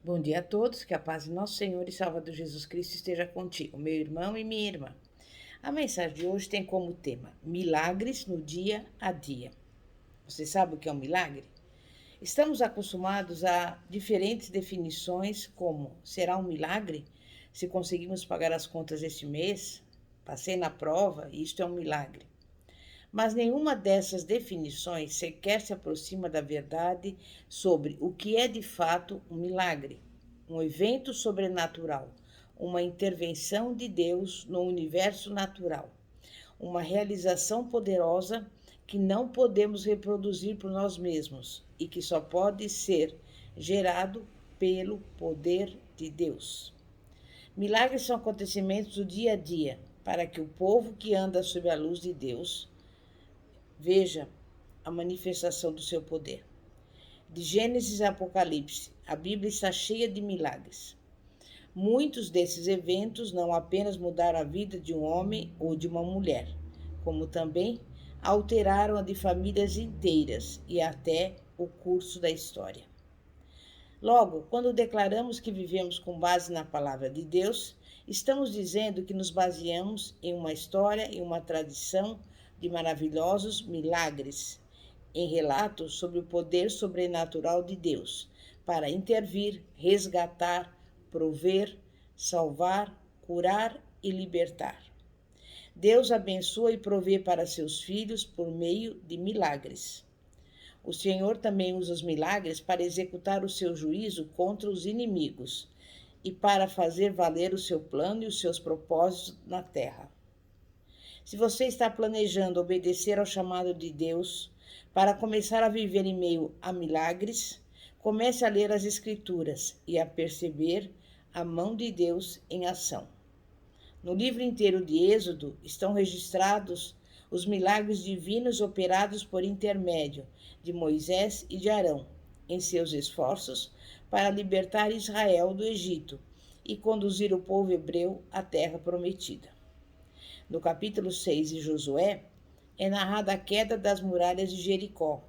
Bom dia a todos, que a paz de nosso Senhor e Salvador Jesus Cristo esteja contigo, meu irmão e minha irmã. A mensagem de hoje tem como tema milagres no dia a dia. Você sabe o que é um milagre? Estamos acostumados a diferentes definições como será um milagre se conseguimos pagar as contas este mês? Passei na prova e isto é um milagre. Mas nenhuma dessas definições sequer se aproxima da verdade sobre o que é de fato um milagre, um evento sobrenatural, uma intervenção de Deus no universo natural, uma realização poderosa que não podemos reproduzir por nós mesmos e que só pode ser gerado pelo poder de Deus. Milagres são acontecimentos do dia a dia para que o povo que anda sob a luz de Deus veja a manifestação do seu poder. De Gênesis a Apocalipse, a Bíblia está cheia de milagres. Muitos desses eventos não apenas mudaram a vida de um homem ou de uma mulher, como também alteraram a de famílias inteiras e até o curso da história. Logo, quando declaramos que vivemos com base na palavra de Deus, estamos dizendo que nos baseamos em uma história e uma tradição de maravilhosos milagres, em relatos sobre o poder sobrenatural de Deus, para intervir, resgatar, prover, salvar, curar e libertar. Deus abençoa e provê para seus filhos por meio de milagres. O Senhor também usa os milagres para executar o seu juízo contra os inimigos e para fazer valer o seu plano e os seus propósitos na terra. Se você está planejando obedecer ao chamado de Deus para começar a viver em meio a milagres, comece a ler as Escrituras e a perceber a mão de Deus em ação. No livro inteiro de Êxodo estão registrados os milagres divinos operados por intermédio de Moisés e de Arão em seus esforços para libertar Israel do Egito e conduzir o povo hebreu à terra prometida. No capítulo 6 de Josué, é narrada a queda das muralhas de Jericó.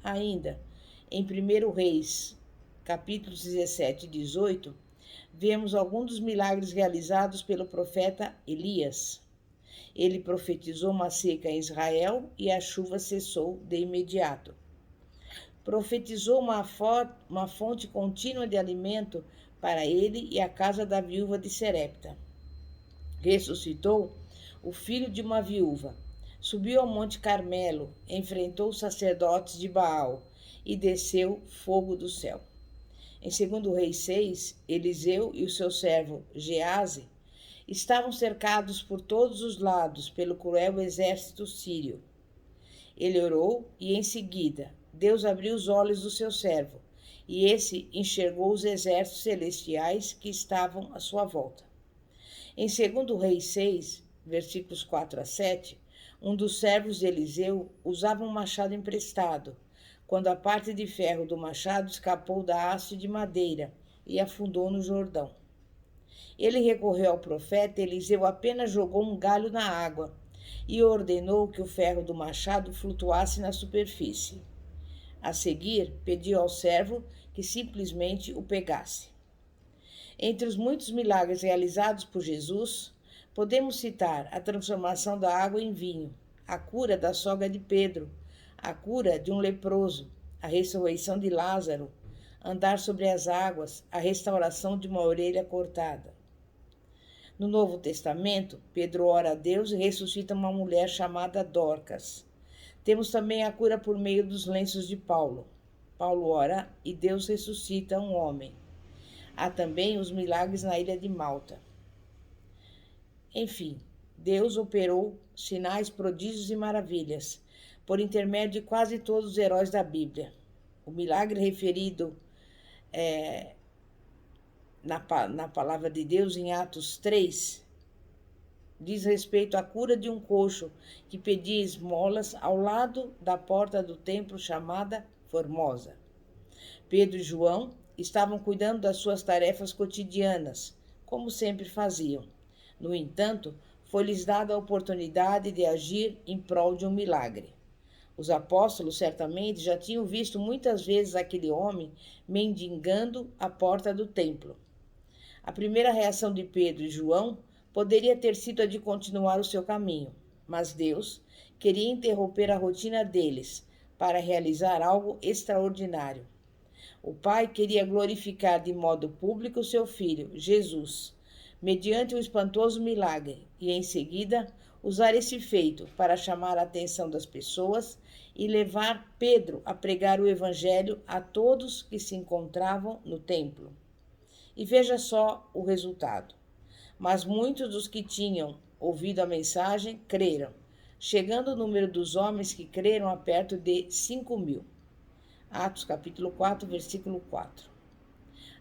Ainda, em 1 Reis, capítulos 17 e 18, vemos alguns dos milagres realizados pelo profeta Elias. Ele profetizou uma seca em Israel e a chuva cessou de imediato. Profetizou uma fonte contínua de alimento para ele e a casa da viúva de Serepta. Ressuscitou o filho de uma viúva. Subiu ao Monte Carmelo, enfrentou os sacerdotes de Baal e desceu fogo do céu. Em 2 Reis 6, Eliseu e o seu servo Gease estavam cercados por todos os lados pelo cruel exército sírio. Ele orou e, em seguida, Deus abriu os olhos do seu servo, e esse enxergou os exércitos celestiais que estavam à sua volta. Em 2 Reis 6, versículos 4 a 7, um dos servos de Eliseu usava um machado emprestado, quando a parte de ferro do machado escapou da haste de madeira e afundou no Jordão. Ele recorreu ao profeta, Eliseu apenas jogou um galho na água e ordenou que o ferro do machado flutuasse na superfície. A seguir, pediu ao servo que simplesmente o pegasse. Entre os muitos milagres realizados por Jesus, podemos citar a transformação da água em vinho, a cura da sogra de Pedro, a cura de um leproso, a ressurreição de Lázaro, andar sobre as águas, a restauração de uma orelha cortada. No Novo Testamento, Pedro ora a Deus e ressuscita uma mulher chamada Dorcas. Temos também a cura por meio dos lenços de Paulo. Paulo ora e Deus ressuscita um homem. Há também os milagres na ilha de Malta. Enfim, Deus operou sinais, prodígios e maravilhas por intermédio de quase todos os heróis da Bíblia. O milagre referido na palavra de Deus em Atos 3 diz respeito à cura de um coxo que pedia esmolas ao lado da porta do templo chamada Formosa. Pedro e João estavam cuidando das suas tarefas cotidianas, como sempre faziam. No entanto, foi-lhes dada a oportunidade de agir em prol de um milagre. Os apóstolos certamente já tinham visto muitas vezes aquele homem mendigando à porta do templo. A primeira reação de Pedro e João poderia ter sido a de continuar o seu caminho, mas Deus queria interromper a rotina deles para realizar algo extraordinário. O Pai queria glorificar de modo público seu Filho, Jesus, mediante um espantoso milagre, e em seguida usar esse feito para chamar a atenção das pessoas e levar Pedro a pregar o Evangelho a todos que se encontravam no templo. E veja só o resultado. Mas muitos dos que tinham ouvido a mensagem creram, chegando o número dos homens que creram a perto de 5.000. Atos capítulo 4, versículo 4.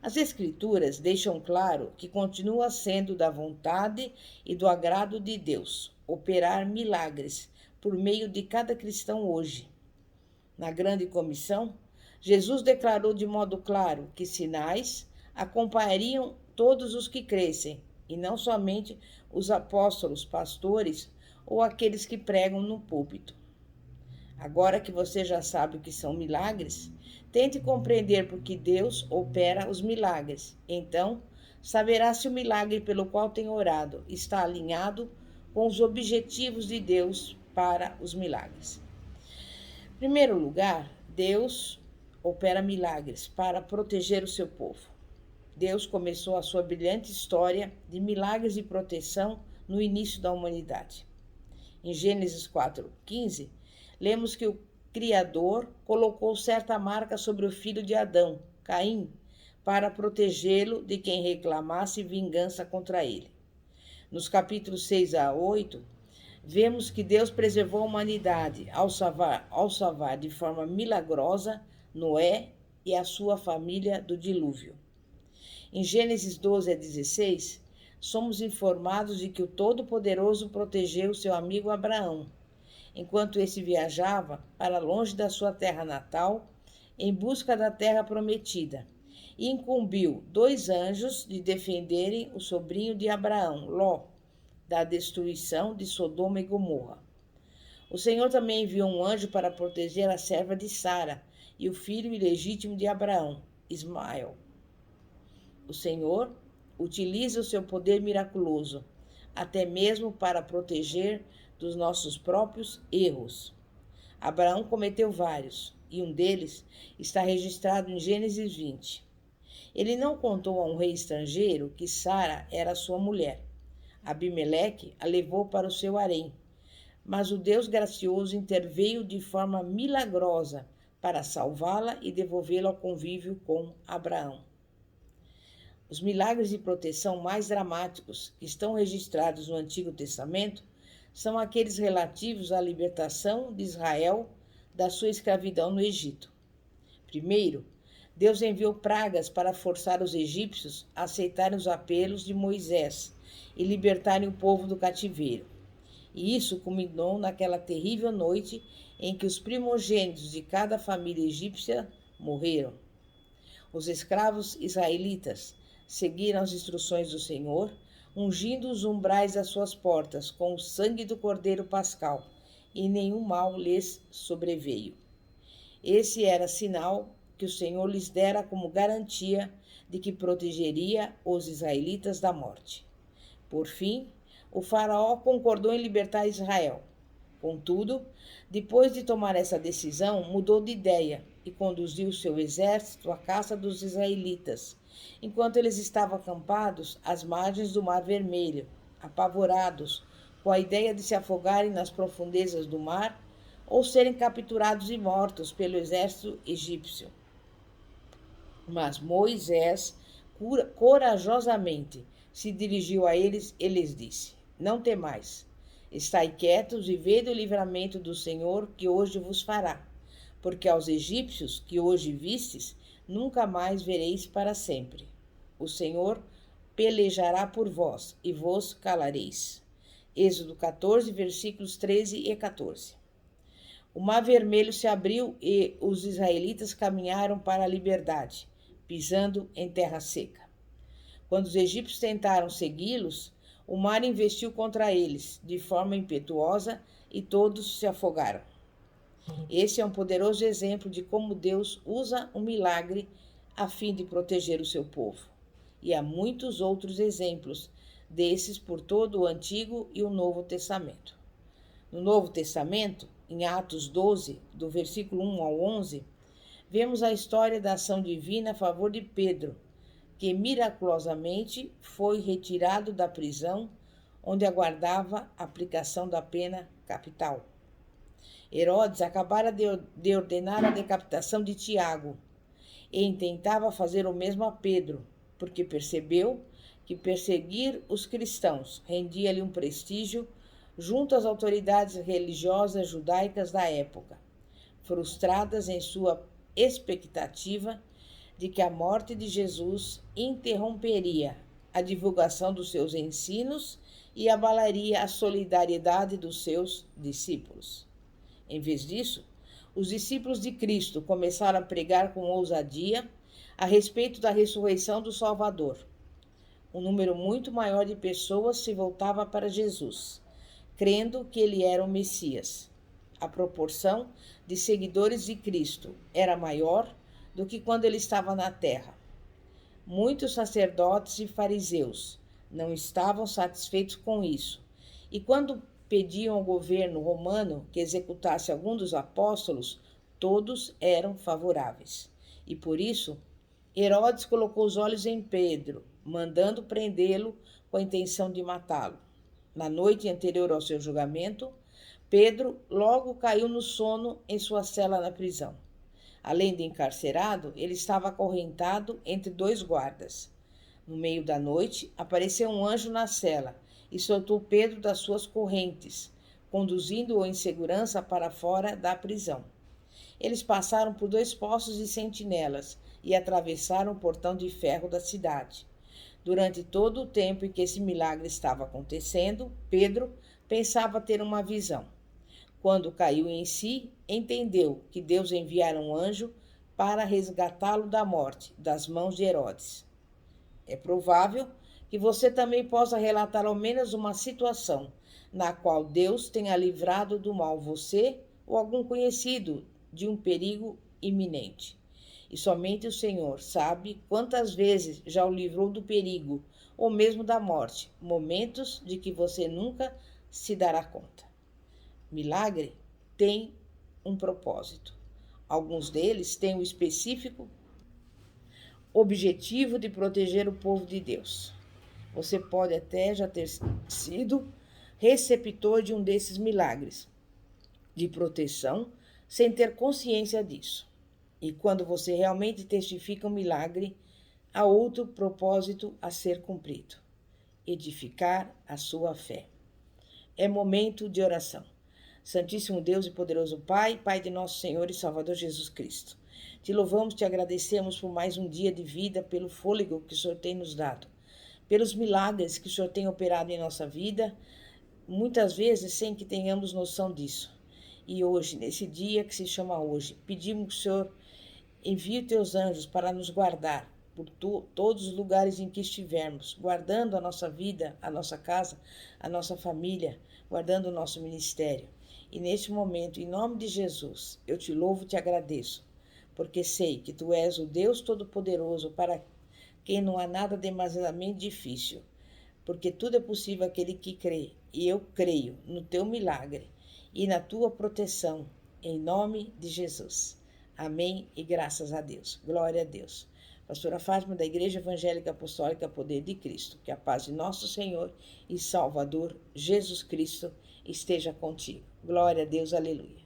As Escrituras deixam claro que continua sendo da vontade e do agrado de Deus operar milagres por meio de cada cristão hoje. Na grande comissão, Jesus declarou de modo claro que sinais acompanhariam todos os que crescem, e não somente os apóstolos, pastores ou aqueles que pregam no púlpito. Agora que você já sabe o que são milagres, tente compreender por que Deus opera os milagres. Então, saberá se o milagre pelo qual tem orado está alinhado com os objetivos de Deus para os milagres. Em primeiro lugar, Deus opera milagres para proteger o seu povo. Deus começou a sua brilhante história de milagres e proteção no início da humanidade. Em Gênesis 4:15, lemos que o Criador colocou certa marca sobre o filho de Adão, Caim, para protegê-lo de quem reclamasse vingança contra ele. Nos capítulos 6 a 8, vemos que Deus preservou a humanidade ao salvar de forma milagrosa Noé e a sua família do dilúvio. Em Gênesis 12 a 16, somos informados de que o Todo-Poderoso protegeu seu amigo Abraão, enquanto esse viajava para longe da sua terra natal, em busca da terra prometida, e incumbiu 2 anjos de defenderem o sobrinho de Abraão, Ló, da destruição de Sodoma e Gomorra. O Senhor também enviou um anjo para proteger a serva de Sara e o filho ilegítimo de Abraão, Ismael. O Senhor utiliza o seu poder miraculoso, até mesmo para proteger dos nossos próprios erros. Abraão cometeu vários, e um deles está registrado em Gênesis 20. Ele não contou a um rei estrangeiro que Sara era sua mulher. Abimeleque a levou para o seu harém, mas o Deus gracioso interveio de forma milagrosa para salvá-la e devolvê-la ao convívio com Abraão. Os milagres de proteção mais dramáticos que estão registrados no Antigo Testamento são aqueles relativos à libertação de Israel da sua escravidão no Egito. Primeiro, Deus enviou pragas para forçar os egípcios a aceitarem os apelos de Moisés e libertarem o povo do cativeiro. E isso culminou naquela terrível noite em que os primogênitos de cada família egípcia morreram. Os escravos israelitas seguiram as instruções do Senhor, ungindo os umbrais das suas portas com o sangue do Cordeiro Pascal, e nenhum mal lhes sobreveio. Esse era sinal que o Senhor lhes dera como garantia de que protegeria os israelitas da morte. Por fim, o faraó concordou em libertar Israel. Contudo, depois de tomar essa decisão, mudou de ideia e conduziu seu exército à caça dos israelitas, enquanto eles estavam acampados às margens do Mar Vermelho, apavorados, com a ideia de se afogarem nas profundezas do mar ou serem capturados e mortos pelo exército egípcio. Mas Moisés, corajosamente, se dirigiu a eles e lhes disse: Não temais, estai quietos e vede o livramento do Senhor que hoje vos fará, porque aos egípcios que hoje vistes, nunca mais vereis para sempre. O Senhor pelejará por vós e vos calareis. Êxodo 14, versículos 13 e 14. O Mar Vermelho se abriu e os israelitas caminharam para a liberdade, pisando em terra seca. Quando os egípcios tentaram segui-los, o mar investiu contra eles de forma impetuosa e todos se afogaram. Esse é um poderoso exemplo de como Deus usa um milagre a fim de proteger o seu povo. E há muitos outros exemplos desses por todo o Antigo e o Novo Testamento. No Novo Testamento, em Atos 12, do versículo 1 ao 11, vemos a história da ação divina a favor de Pedro, que miraculosamente foi retirado da prisão onde aguardava a aplicação da pena capital. Herodes acabara de ordenar a decapitação de Tiago e intentava fazer o mesmo a Pedro, porque percebeu que perseguir os cristãos rendia-lhe um prestígio junto às autoridades religiosas judaicas da época, frustradas em sua expectativa de que a morte de Jesus interromperia a divulgação dos seus ensinos e abalaria a solidariedade dos seus discípulos. Em vez disso, os discípulos de Cristo começaram a pregar com ousadia a respeito da ressurreição do Salvador. Um número muito maior de pessoas se voltava para Jesus, crendo que ele era o Messias. A proporção de seguidores de Cristo era maior do que quando ele estava na terra. Muitos sacerdotes e fariseus não estavam satisfeitos com isso, e quando pediam ao governo romano que executasse algum dos apóstolos, todos eram favoráveis. E por isso, Herodes colocou os olhos em Pedro, mandando prendê-lo com a intenção de matá-lo. Na noite anterior ao seu julgamento, Pedro logo caiu no sono em sua cela na prisão. Além de encarcerado, ele estava acorrentado entre dois guardas. No meio da noite, apareceu um anjo na cela e soltou Pedro das suas correntes, conduzindo-o em segurança para fora da prisão. Eles passaram por 2 postos de sentinelas e atravessaram o portão de ferro da cidade. Durante todo o tempo em que esse milagre estava acontecendo, Pedro pensava ter uma visão. Quando caiu em si, entendeu que Deus enviara um anjo para resgatá-lo da morte, das mãos de Herodes. É provável que você também possa relatar ao menos uma situação na qual Deus tenha livrado do mal você ou algum conhecido de um perigo iminente. E somente o Senhor sabe quantas vezes já o livrou do perigo ou mesmo da morte, momentos de que você nunca se dará conta. Milagre tem um propósito. Alguns deles têm o específico objetivo de proteger o povo de Deus. Você pode até já ter sido receptor de um desses milagres de proteção sem ter consciência disso. E quando você realmente testifica um milagre, há outro propósito a ser cumprido: edificar a sua fé. É momento de oração. Santíssimo Deus e poderoso Pai, Pai de nosso Senhor e Salvador Jesus Cristo, te louvamos, te agradecemos por mais um dia de vida, pelo fôlego que o Senhor tem nos dado, pelos milagres que o Senhor tem operado em nossa vida, muitas vezes sem que tenhamos noção disso. E hoje, nesse dia que se chama hoje, pedimos que o Senhor envie teus anjos para nos guardar por todos os lugares em que estivermos, guardando a nossa vida, a nossa casa, a nossa família, guardando o nosso ministério. E neste momento, em nome de Jesus, eu te louvo e te agradeço, porque sei que tu és o Deus Todo-Poderoso para quem não há nada demasiadamente difícil, porque tudo é possível àquele que crê, e eu creio no teu milagre e na tua proteção, em nome de Jesus. Amém e graças a Deus. Glória a Deus. Pastora Fátima, da Igreja Evangélica Apostólica Poder de Cristo. Que a paz de nosso Senhor e Salvador Jesus Cristo esteja contigo. Glória a Deus, aleluia.